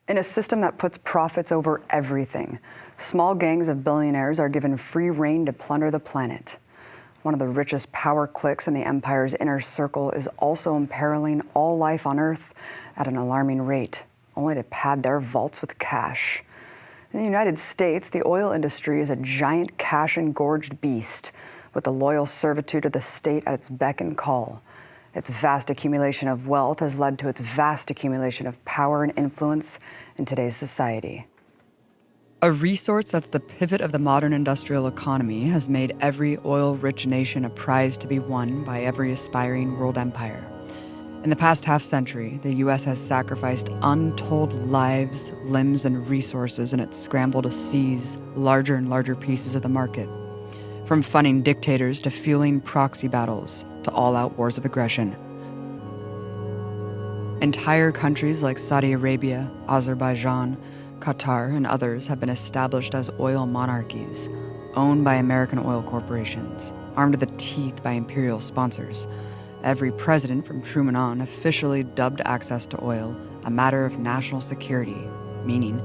In a system that puts profits over everything, small gangs of billionaires are given free rein to plunder the planet. One of the richest power cliques in the empire's inner circle is also imperiling all life on Earth at an alarming rate, only to pad their vaults with cash. In the United States, the oil industry is a giant cash-engorged beast, with the loyal servitude of the state at its beck and call. Its vast accumulation of wealth has led to its vast accumulation of power and influence in today's society. A resource that's the pivot of the modern industrial economy has made every oil-rich nation a prize to be won by every aspiring world empire. In the past half-century, the U.S. has sacrificed untold lives, limbs, and resources in its scramble to seize larger and larger pieces of the market. From funding dictators to fueling proxy battles to all-out wars of aggression. Entire countries like Saudi Arabia, Azerbaijan, Qatar, and others have been established as oil monarchies, owned by American oil corporations, armed to the teeth by imperial sponsors. Every president from Truman on officially dubbed access to oil a matter of national security, meaning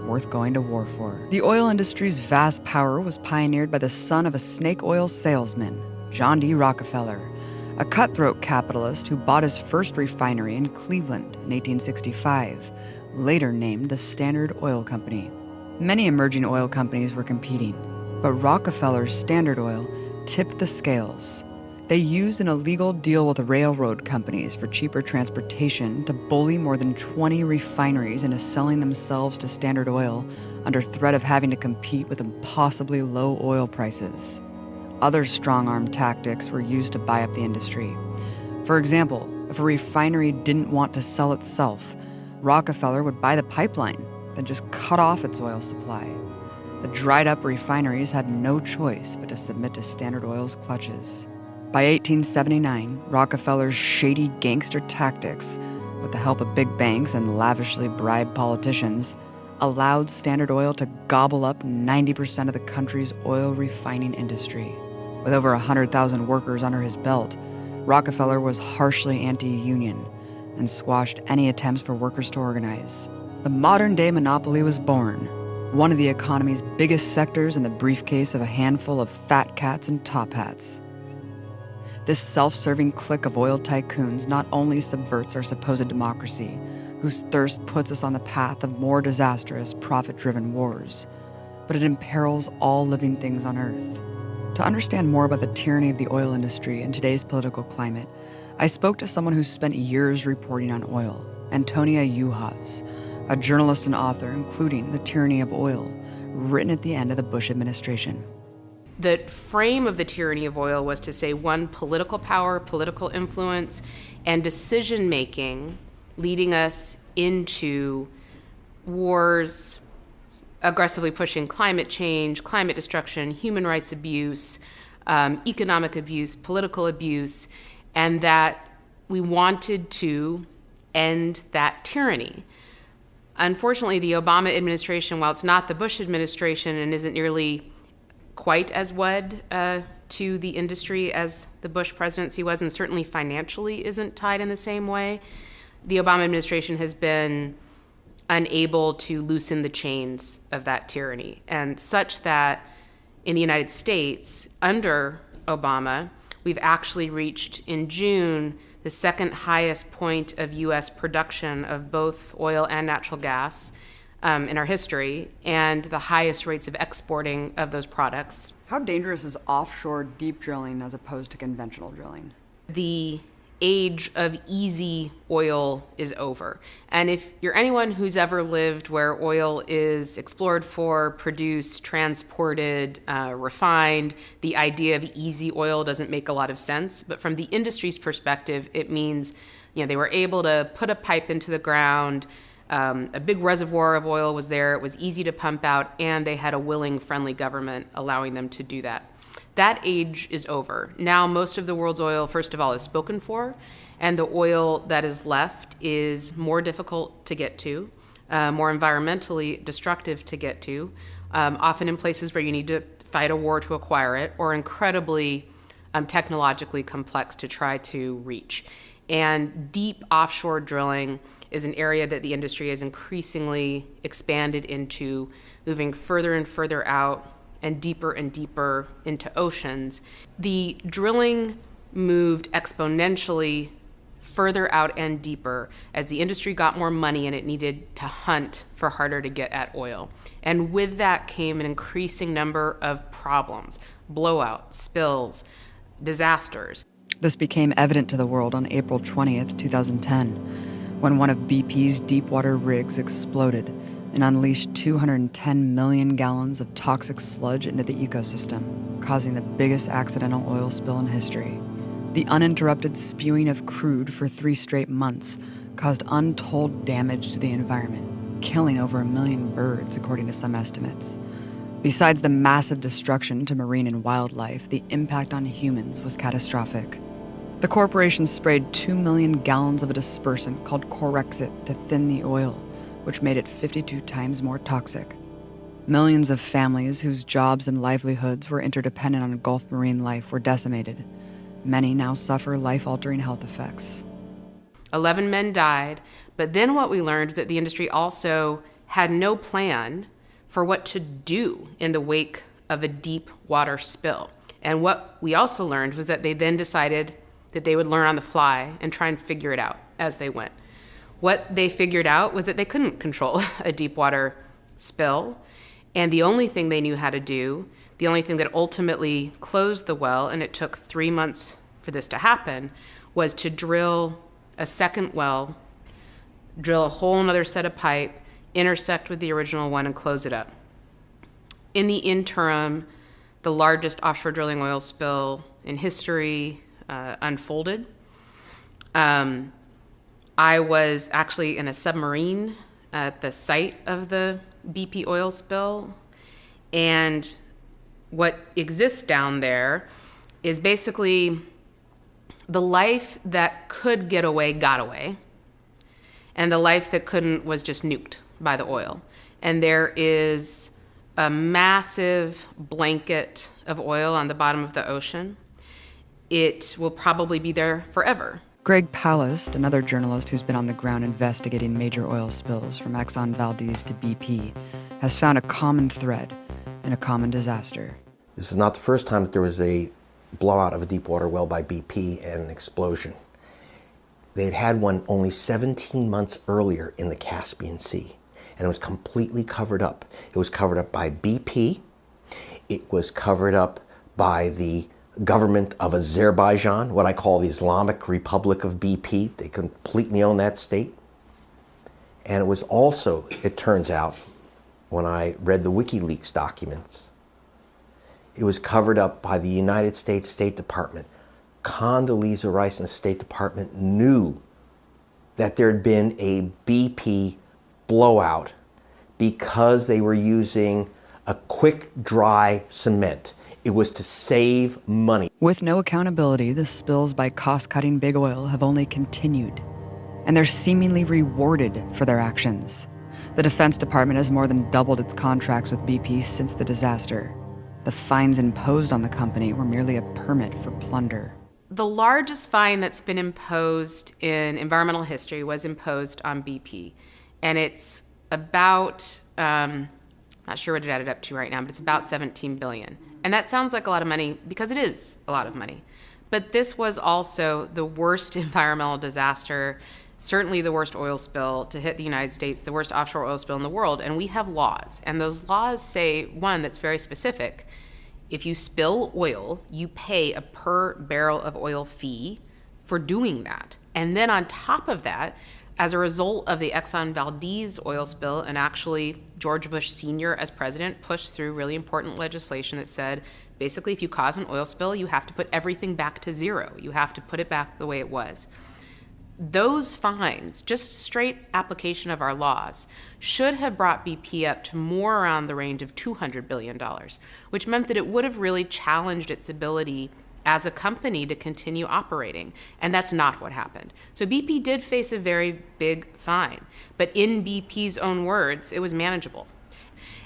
worth going to war for. The oil industry's vast power was pioneered by the son of a snake oil salesman, John D. Rockefeller, a cutthroat capitalist who bought his first refinery in Cleveland in 1865, later named the Standard Oil Company. Many emerging oil companies were competing, but Rockefeller's Standard Oil tipped the scales. They used an illegal deal with railroad companies for cheaper transportation to bully more than 20 refineries into selling themselves to Standard Oil under threat of having to compete with impossibly low oil prices. Other strong-arm tactics were used to buy up the industry. For example, if a refinery didn't want to sell itself, Rockefeller would buy the pipeline, then just cut off its oil supply. The dried-up refineries had no choice but to submit to Standard Oil's clutches. By 1879, Rockefeller's shady gangster tactics, with the help of big banks and lavishly bribed politicians, allowed Standard Oil to gobble up 90% of the country's oil refining industry. With over 100,000 workers under his belt, Rockefeller was harshly anti-union and squashed any attempts for workers to organize. The modern-day monopoly was born, one of the economy's biggest sectors in the briefcase of a handful of fat cats and top hats. This self-serving clique of oil tycoons not only subverts our supposed democracy, whose thirst puts us on the path of more disastrous, profit-driven wars, but it imperils all living things on Earth. To understand more about the tyranny of the oil industry in today's political climate, I spoke to someone who spent years reporting on oil, Antonia Juhasz, a journalist and author including The Tyranny of Oil, written at the end of the Bush administration. The frame of the tyranny of oil was to say, one, political power, political influence, and decision-making leading us into wars, aggressively pushing climate change, climate destruction, human rights abuse, economic abuse, political abuse, and that we wanted to end that tyranny. Unfortunately, the Obama administration, while it's not the Bush administration and isn't nearly quite as wed to the industry as the Bush presidency was, and certainly financially isn't tied in the same way, the Obama administration has been unable to loosen the chains of that tyranny. And such that in the United States, under Obama, we've actually reached in June the second highest point of U.S. production of both oil and natural gas in our history, and the highest rates of exporting of those products. How dangerous is offshore deep drilling as opposed to conventional drilling? The age of easy oil is over. And if you're anyone who's ever lived where oil is explored for, produced, transported, refined, the idea of easy oil doesn't make a lot of sense. But from the industry's perspective, it means, they were able to put a pipe into the ground, a big reservoir of oil was there, it was easy to pump out, and they had a willing, friendly government allowing them to do that. That age is over. Now most of the world's oil, first of all, is spoken for, and the oil that is left is more difficult to get to, more environmentally destructive to get to, often in places where you need to fight a war to acquire it, or incredibly technologically complex to try to reach. And deep offshore drilling is an area that the industry has increasingly expanded into, moving further and further out and deeper into oceans. The drilling moved exponentially further out and deeper as the industry got more money and it needed to hunt for harder to get at oil. And with that came an increasing number of problems, blowouts, spills, disasters. This became evident to the world on April 20th, 2010, when one of BP's deepwater rigs exploded and unleashed 210 million gallons of toxic sludge into the ecosystem, causing the biggest accidental oil spill in history. The uninterrupted spewing of crude for 3 straight months caused untold damage to the environment, killing over 1 million birds, according to some estimates. Besides the massive destruction to marine and wildlife, the impact on humans was catastrophic. The corporation sprayed 2 million gallons of a dispersant called Corexit to thin the oil, which made it 52 times more toxic. Millions of families whose jobs and livelihoods were interdependent on Gulf marine life were decimated. Many now suffer life-altering health effects. 11 men died, but then what we learned is that the industry also had no plan for what to do in the wake of a deep water spill. And what we also learned was that they then decided that they would learn on the fly and try and figure it out as they went. What they figured out was that they couldn't control a deep water spill, and the only thing they knew how to do, the only thing that ultimately closed the well, and it took 3 months for this to happen, was to drill a second well, drill a whole other set of pipe, intersect with the original one, and close it up. In the interim, the largest offshore drilling oil spill in history unfolded. I was actually in a submarine at the site of the BP oil spill, and what exists down there is basically the life that could get away got away, and the life that couldn't was just nuked by the oil. And there is a massive blanket of oil on the bottom of the ocean. It will probably be there forever. Greg Palast, another journalist who's been on the ground investigating major oil spills from Exxon Valdez to BP, has found a common thread in a common disaster. This is not the first time that there was a blowout of a deepwater well by BP and an explosion. They had had one only 17 months earlier in the Caspian Sea, and it was completely covered up. It was covered up by BP. It was covered up by the government of Azerbaijan, what I call the Islamic Republic of BP. They completely own that state. And it was also, it turns out, when I read the WikiLeaks documents, it was covered up by the United States State Department. Condoleezza Rice and the State Department knew that there had been a BP blowout because they were using a quick dry cement. It was to save money. With no accountability, the spills by cost-cutting big oil have only continued, and they're seemingly rewarded for their actions. The Defense Department has more than doubled its contracts with BP since the disaster. The fines imposed on the company were merely a permit for plunder. The largest fine that's been imposed in environmental history was imposed on BP, and it's about, not sure what it added up to right now, but it's about $17 billion. And that sounds like a lot of money because it is a lot of money. But this was also the worst environmental disaster, certainly the worst oil spill to hit the United States, the worst offshore oil spill in the world. And we have laws. And those laws say, one, that's very specific. If you spill oil, you pay a per barrel of oil fee for doing that. And then on top of that, as a result of the Exxon Valdez oil spill, and actually George Bush Sr. as president pushed through really important legislation that said, basically, if you cause an oil spill, you have to put everything back to zero. You have to put it back the way it was. Those fines, just straight application of our laws, should have brought BP up to more around the range of $200 billion, which meant that it would have really challenged its ability as a company to continue operating. And that's not what happened. So BP did face a very big fine, but in BP's own words, it was manageable.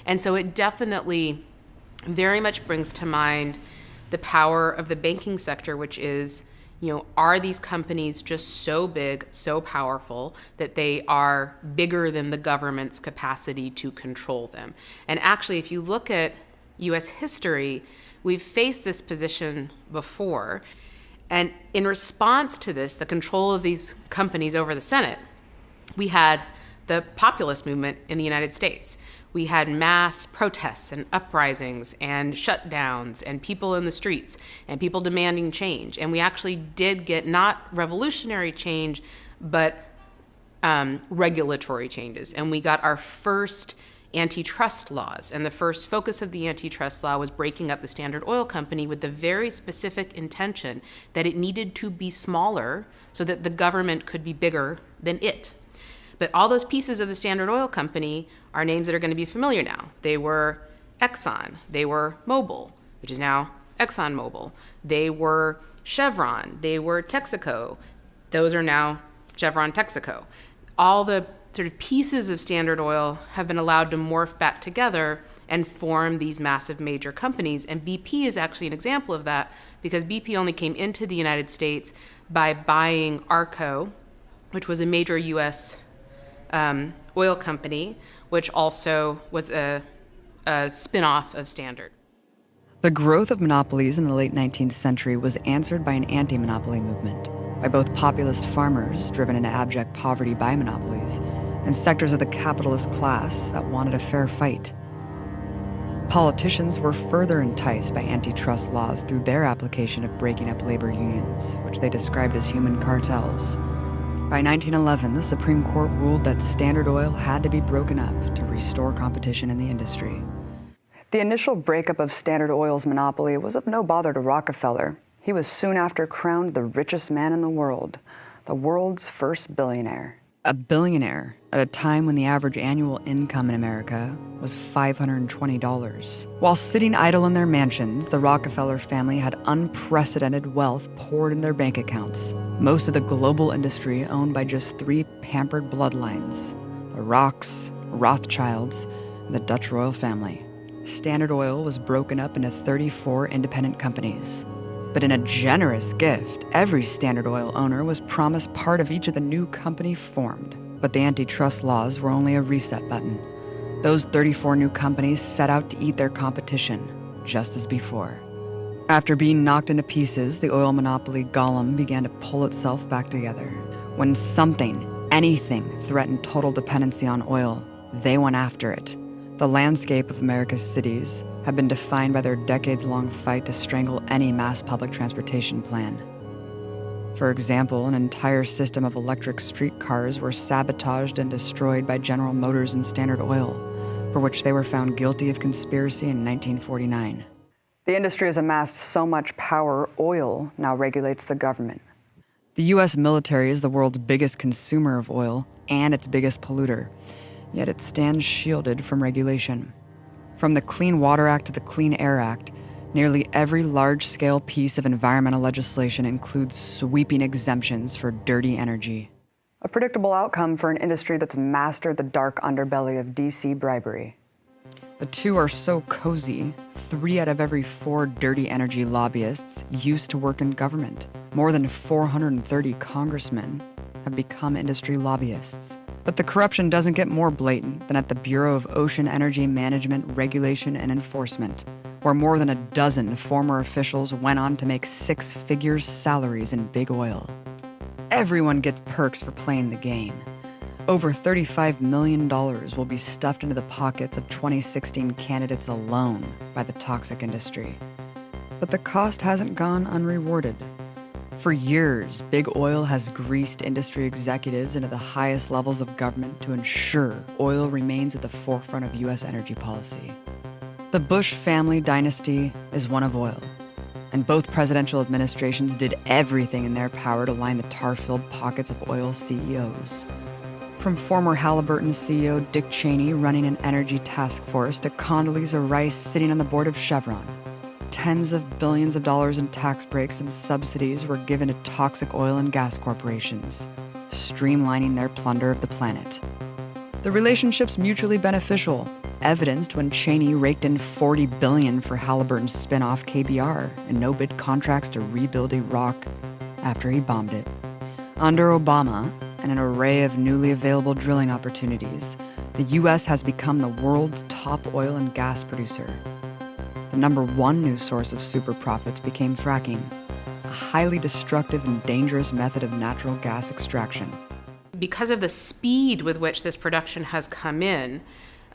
And so it definitely very much brings to mind the power of the banking sector, which is Are these companies just so big, so powerful that they are bigger than the government's capacity to control them? And actually, if you look at U.S. history, we've faced this position before. And in response to this, the control of these companies over the Senate, we had the populist movement in the United States. We had mass protests and uprisings and shutdowns and people in the streets and people demanding change. And we actually did get not revolutionary change, but regulatory changes. And we got our first antitrust laws. And the first focus of the antitrust law was breaking up the Standard Oil Company with the very specific intention that it needed to be smaller so that the government could be bigger than it. But all those pieces of the Standard Oil Company are names that are going to be familiar now. They were Exxon. They were Mobil, which is now ExxonMobil. They were Chevron. They were Texaco. Those are now Chevron, Texaco. All the sort of pieces of Standard Oil have been allowed to morph back together and form these massive major companies. And BP is actually an example of that, because BP only came into the United States by buying Arco, which was a major U.S. Oil company, which also was a spin-off of Standard. The growth of monopolies in the late 19th century was answered by an anti-monopoly movement, by both populist farmers driven into abject poverty by monopolies, and sectors of the capitalist class that wanted a fair fight. Politicians were further enticed by antitrust laws through their application of breaking up labor unions, which they described as human cartels. By 1911, the Supreme Court ruled that Standard Oil had to be broken up to restore competition in the industry. The initial breakup of Standard Oil's monopoly was of no bother to Rockefeller. He was soon after crowned the richest man in the world's first billionaire. A billionaire at a time when the average annual income in America was $520. While sitting idle in their mansions, the Rockefeller family had unprecedented wealth poured in their bank accounts. Most of the global industry owned by just three pampered bloodlines: the Rocks, Rothschilds, and the Dutch royal family. Standard Oil was broken up into 34 independent companies. But in a generous gift, every Standard Oil owner was promised part of each of the new company formed. But the antitrust laws were only a reset button. Those 34 new companies set out to eat their competition, just as before. After being knocked into pieces, the oil monopoly golem began to pull itself back together. When anything threatened total dependency on oil, they went after it. The landscape of America's cities had been defined by their decades-long fight to strangle any mass public transportation plan. For example, an entire system of electric streetcars were sabotaged and destroyed by General Motors and Standard Oil, for which they were found guilty of conspiracy in 1949. The industry has amassed so much power, oil now regulates the government. The U.S. military is the world's biggest consumer of oil and its biggest polluter, yet it stands shielded from regulation. From the Clean Water Act to the Clean Air Act, nearly every large-scale piece of environmental legislation includes sweeping exemptions for dirty energy. A predictable outcome for an industry that's mastered the dark underbelly of DC bribery. The two are so cozy, 3 out of every 4 dirty energy lobbyists used to work in government. More than 430 congressmen have become industry lobbyists. But the corruption doesn't get more blatant than at the Bureau of Ocean Energy Management, Regulation, and Enforcement, where more than a dozen former officials went on to make 6-figure salaries in big oil. Everyone gets perks for playing the game. Over $35 million will be stuffed into the pockets of 2016 candidates alone by the toxic industry. But the cost hasn't gone unrewarded. For years, big oil has greased industry executives into the highest levels of government to ensure oil remains at the forefront of U.S. energy policy. The Bush family dynasty is one of oil, and both presidential administrations did everything in their power to line the tar-filled pockets of oil CEOs. From former Halliburton CEO Dick Cheney running an energy task force to Condoleezza Rice sitting on the board of Chevron, tens of billions of dollars in tax breaks and subsidies were given to toxic oil and gas corporations, streamlining their plunder of the planet. The relationship's mutually beneficial, evidenced when Cheney raked in $40 billion for Halliburton's spin-off KBR and no-bid contracts to rebuild Iraq, after he bombed it. Under Obama and an array of newly available drilling opportunities, the U.S. has become the world's top oil and gas producer. The number one new source of super profits became fracking, a highly destructive and dangerous method of natural gas extraction. Because of the speed with which this production has come in,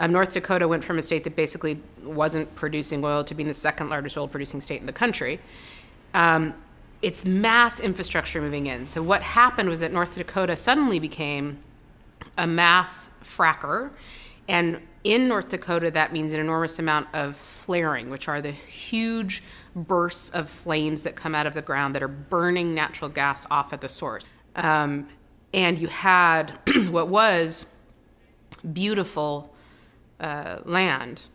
North Dakota went from a state that basically wasn't producing oil to being the second largest oil producing state in the country. It's mass infrastructure moving in. So what happened was that North Dakota suddenly became a mass fracker. And in North Dakota, that means an enormous amount of flaring, which are the huge bursts of flames that come out of the ground that are burning natural gas off at the source. And you had what was beautiful land,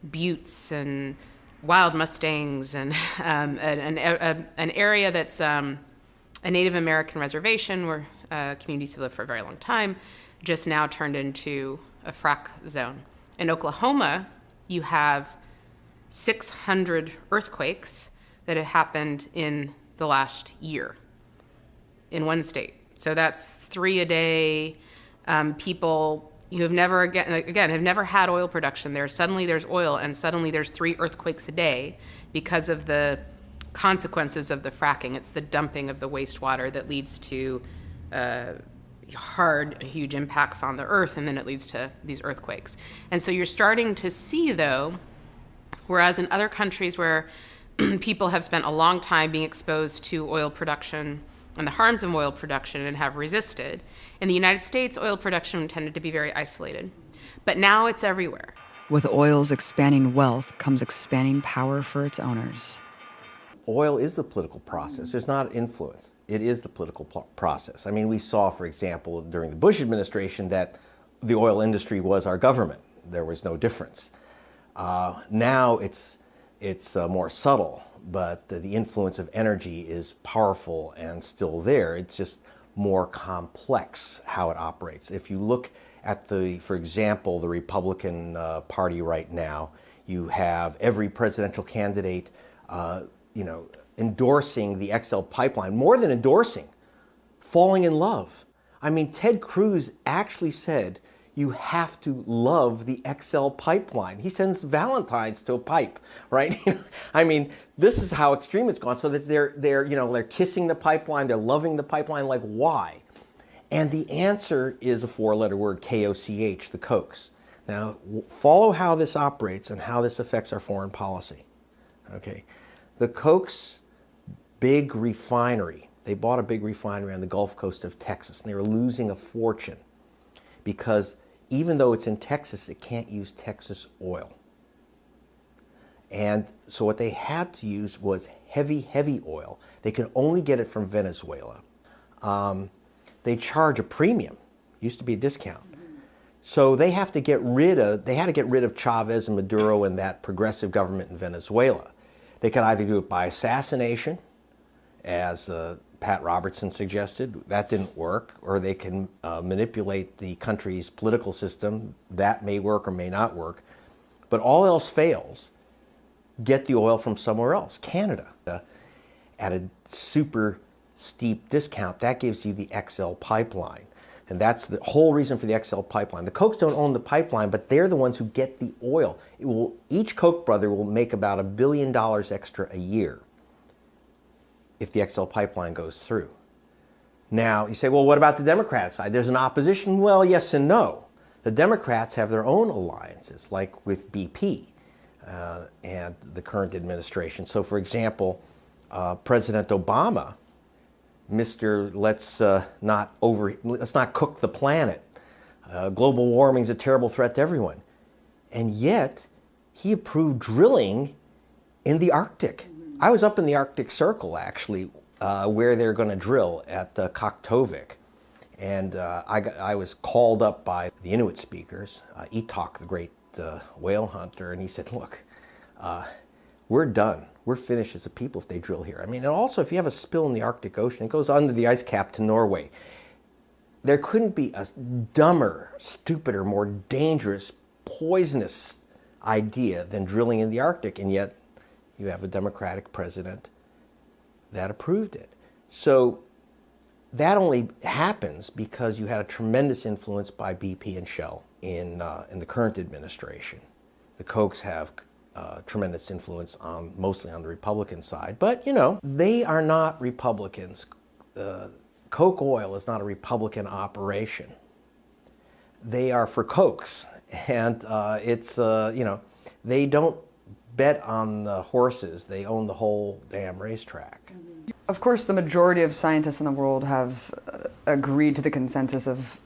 buttes and wild mustangs, and an area that's a Native American reservation where communities have lived for a very long time, just now turned into a frack zone. In Oklahoma, you have 600 earthquakes that have happened in the last year in one state. So that's 3 a day. People you have never have never had oil production there. Suddenly there's oil, and suddenly there's 3 earthquakes a day because of the consequences of the fracking. It's the dumping of the wastewater that leads to huge impacts on the earth, and then it leads to these earthquakes. And so you're starting to see, though, whereas in other countries where people have spent a long time being exposed to oil production and the harms of oil production and have resisted, in the United States, oil production tended to be very isolated. But now it's everywhere. With oil's expanding wealth comes expanding power for its owners. Oil is the political process. There's not influence. It is the political process. I mean, we saw, for example, during the Bush administration that the oil industry was our government. There was no difference. Now it's more subtle, but the influence of energy is powerful and still there. It's just more complex how it operates. If you look at for example, the Republican Party right now, you have every presidential candidate, endorsing the XL pipeline, more than endorsing, falling in love. I mean, Ted Cruz actually said, you have to love the XL pipeline. He sends Valentines to a pipe, right? I mean, this is how extreme it's gone. So that they're kissing the pipeline, they're loving the pipeline. Like, why? And the answer is a 4-letter word, KOCH, the Kochs. Now, follow how this operates and how this affects our foreign policy. Okay, the Kochs' big refinery. They bought a big refinery on the Gulf Coast of Texas, and they were losing a fortune because even though it's in Texas, it can't use Texas oil. And so what they had to use was heavy oil. They could only get it from Venezuela. They charge a premium. Used to be a discount. So they had to get rid of Chavez and Maduro and that progressive government in Venezuela. They could either do it by assassination, as Pat Robertson suggested. That didn't work. Or they can manipulate the country's political system. That may work or may not work. But all else fails, get the oil from somewhere else. Canada, at a super steep discount. That gives you the XL pipeline. And that's the whole reason for the XL pipeline. The Kochs don't own the pipeline, but they're the ones who get the oil. Each Koch brother will make about $1 billion extra a year if the XL pipeline goes through. Now, you say, well, what about the Democratic side? There's an opposition. Well, yes and no. The Democrats have their own alliances, like with BP and the current administration. So, for example, President Obama, Mr. Let's not cook the planet. Global warming is a terrible threat to everyone. And yet, he approved drilling in the Arctic. I was up in the Arctic Circle, actually, where they're going to drill at Kaktovik. And I was called up by the Inuit speakers, Etok, the great whale hunter, and he said, look, we're done. We're finished as a people if they drill here. I mean, and also if you have a spill in the Arctic Ocean, it goes under the ice cap to Norway. There couldn't be a dumber, stupider, more dangerous, poisonous idea than drilling in the Arctic, and yet you have a Democratic president that approved it. So that only happens because you had a tremendous influence by BP and Shell in the current administration. The Kochs have tremendous influence mostly on the Republican side, but they are not Republicans. Koch Oil is not a Republican operation. They are for Kochs, and they don't bet on the horses. They own the whole damn racetrack. Of course, the majority of scientists in the world have agreed to the consensus of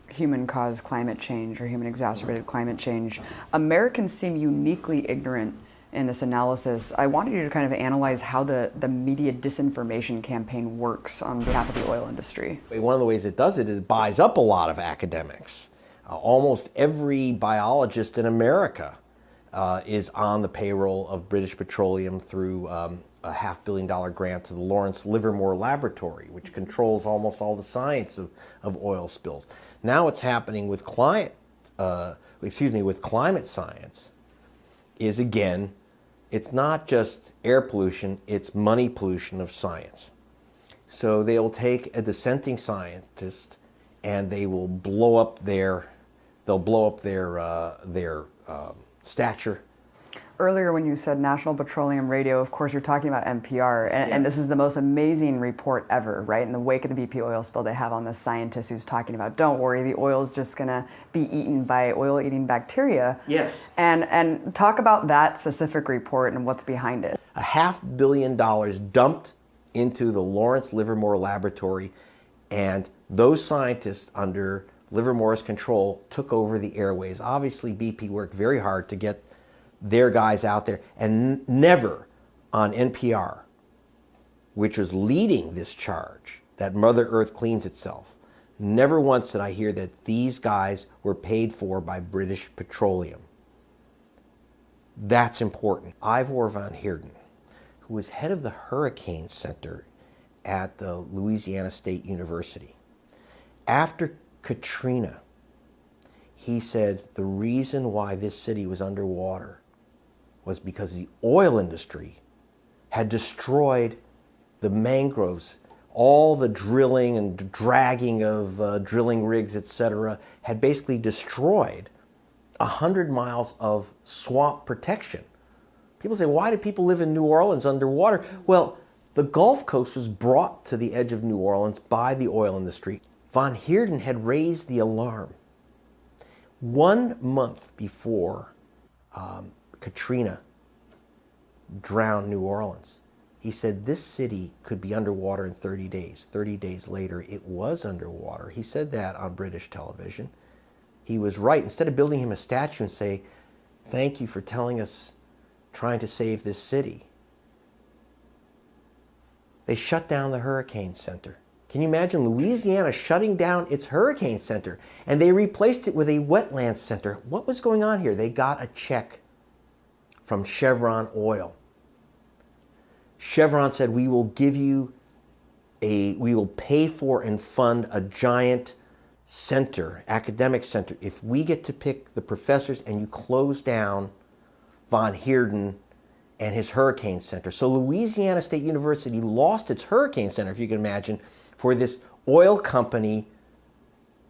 human-caused climate change or human-exacerbated climate change. Americans seem uniquely ignorant in this analysis. I wanted you to kind of analyze how the media disinformation campaign works on behalf of the oil industry. One of the ways it does it is it buys up a lot of academics. Almost every biologist in America is on the payroll of British Petroleum through a $500 million grant to the Lawrence Livermore Laboratory, which controls almost all the science of oil spills. Now what's happening with climate science is, again, it's not just air pollution, it's money pollution of science. So they'll take a dissenting scientist and they will blow up their stature. Earlier when you said National Petroleum Radio, of course you're talking about NPR, and this is the most amazing report ever, right? In the wake of the BP oil spill, they have on this scientist who's talking about, don't worry, the oil is just gonna be eaten by oil-eating bacteria. Yes. And talk about that specific report and what's behind it. $500 million dumped into the Lawrence Livermore Laboratory, and those scientists under Livermore's control took over the airways. Obviously, BP worked very hard to get their guys out there, and never on NPR, which was leading this charge that Mother Earth cleans itself, never once did I hear that these guys were paid for by British Petroleum. That's important. Ivor van Heerden, who was head of the Hurricane Center at the Louisiana State University, after Katrina, he said the reason why this city was underwater was because the oil industry had destroyed the mangroves. All the drilling and dragging of drilling rigs, etc., had basically destroyed 100 miles of swamp protection. People say, why do people live in New Orleans underwater? Well, the Gulf Coast was brought to the edge of New Orleans by the oil industry. Van Heerden had raised the alarm 1 month before Katrina drowned New Orleans. He said this city could be underwater in 30 days. 30 days later, it was underwater. He said that on British television. He was right. Instead of building him a statue and say, thank you for telling us, trying to save this city, they shut down the Hurricane Center. Can you imagine Louisiana shutting down its Hurricane Center? And they replaced it with a wetlands center. What was going on here? They got a check from Chevron Oil. Chevron said, we will pay for and fund a giant center, academic center, if we get to pick the professors and you close down Van Heerden and his Hurricane Center. So Louisiana State University lost its Hurricane Center, if you can imagine, for this oil company,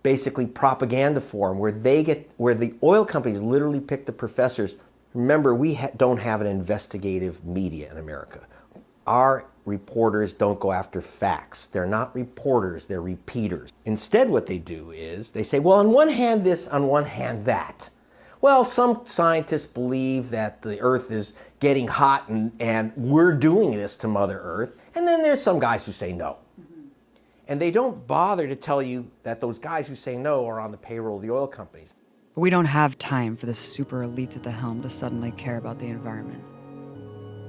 basically propaganda forum, where the oil companies literally pick the professors. Remember, we don't have an investigative media in America. Our reporters don't go after facts. They're not reporters, they're repeaters. Instead, what they do is they say, well, on one hand this, on one hand that. Well, some scientists believe that the Earth is getting hot and we're doing this to Mother Earth. And then there's some guys who say no. And they don't bother to tell you that those guys who say no are on the payroll of the oil companies. But we don't have time for the super elites at the helm to suddenly care about the environment.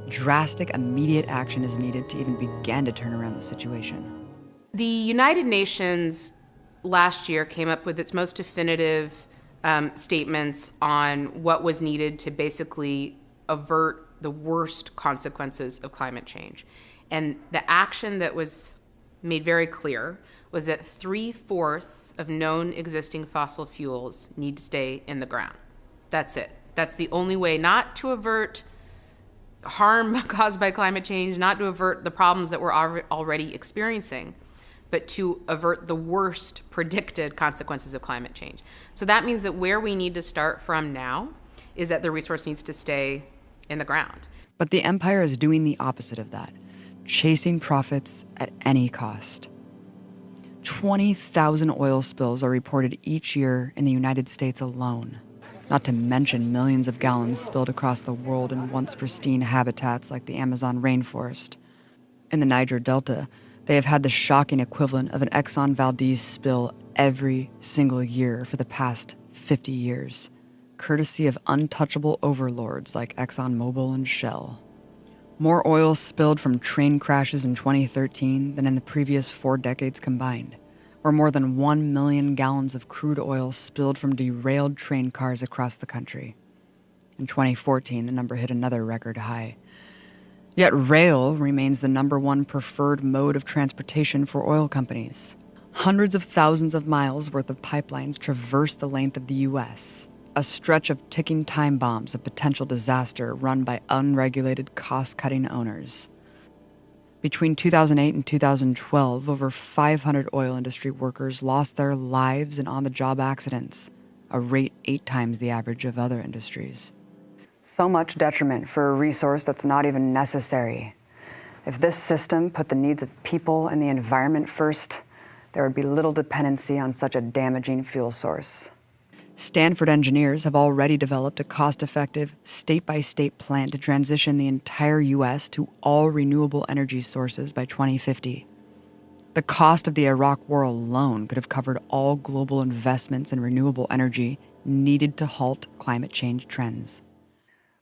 Drastic, immediate action is needed to even begin to turn around the situation. The United Nations last year came up with its most definitive statements on what was needed to basically avert the worst consequences of climate change. And the action that was made very clear was that 3/4 of known existing fossil fuels need to stay in the ground. That's it. That's the only way not to avert harm caused by climate change, not to avert the problems that we're already experiencing, but to avert the worst predicted consequences of climate change. So that means that where we need to start from now is that the resource needs to stay in the ground. But the empire is doing the opposite of that, chasing profits at any cost. 20,000 oil spills are reported each year in the United States alone, not to mention millions of gallons spilled across the world in once pristine habitats like the Amazon rainforest. In the Niger Delta, they have had the shocking equivalent of an Exxon Valdez spill every single year for the past 50 years, courtesy of untouchable overlords like ExxonMobil and Shell. More oil spilled from train crashes in 2013 than in the previous 4 decades combined, or more than 1 million gallons of crude oil spilled from derailed train cars across the country. In 2014, the number hit another record high. Yet rail remains the #1 preferred mode of transportation for oil companies. Hundreds of thousands of miles worth of pipelines traverse the length of the U.S., a stretch of ticking time bombs of potential disaster run by unregulated, cost-cutting owners. Between 2008 and 2012, over 500 oil industry workers lost their lives in on-the-job accidents, a rate 8 times the average of other industries. So much detriment for a resource that's not even necessary. If this system put the needs of people and the environment first, there would be little dependency on such a damaging fuel source. Stanford engineers have already developed a cost-effective, state-by-state plan to transition the entire U.S. to all renewable energy sources by 2050. The cost of the Iraq war alone could have covered all global investments in renewable energy needed to halt climate change trends.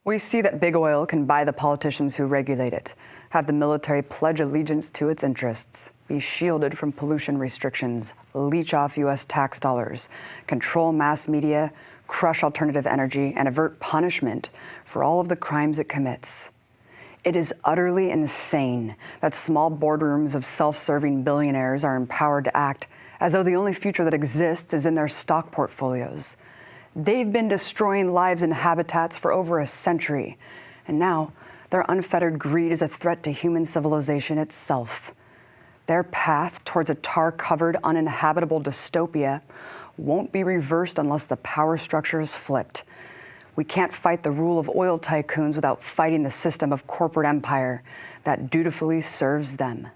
We see that big oil can buy the politicians who regulate it, have the military pledge allegiance to its interests, be shielded from pollution restrictions, leech off U.S. tax dollars, control mass media, crush alternative energy, and avert punishment for all of the crimes it commits. It is utterly insane that small boardrooms of self-serving billionaires are empowered to act as though the only future that exists is in their stock portfolios. They've been destroying lives and habitats for over a century, and now their unfettered greed is a threat to human civilization itself. Their path towards a tar-covered, uninhabitable dystopia won't be reversed unless the power structure is flipped. We can't fight the rule of oil tycoons without fighting the system of corporate empire that dutifully serves them.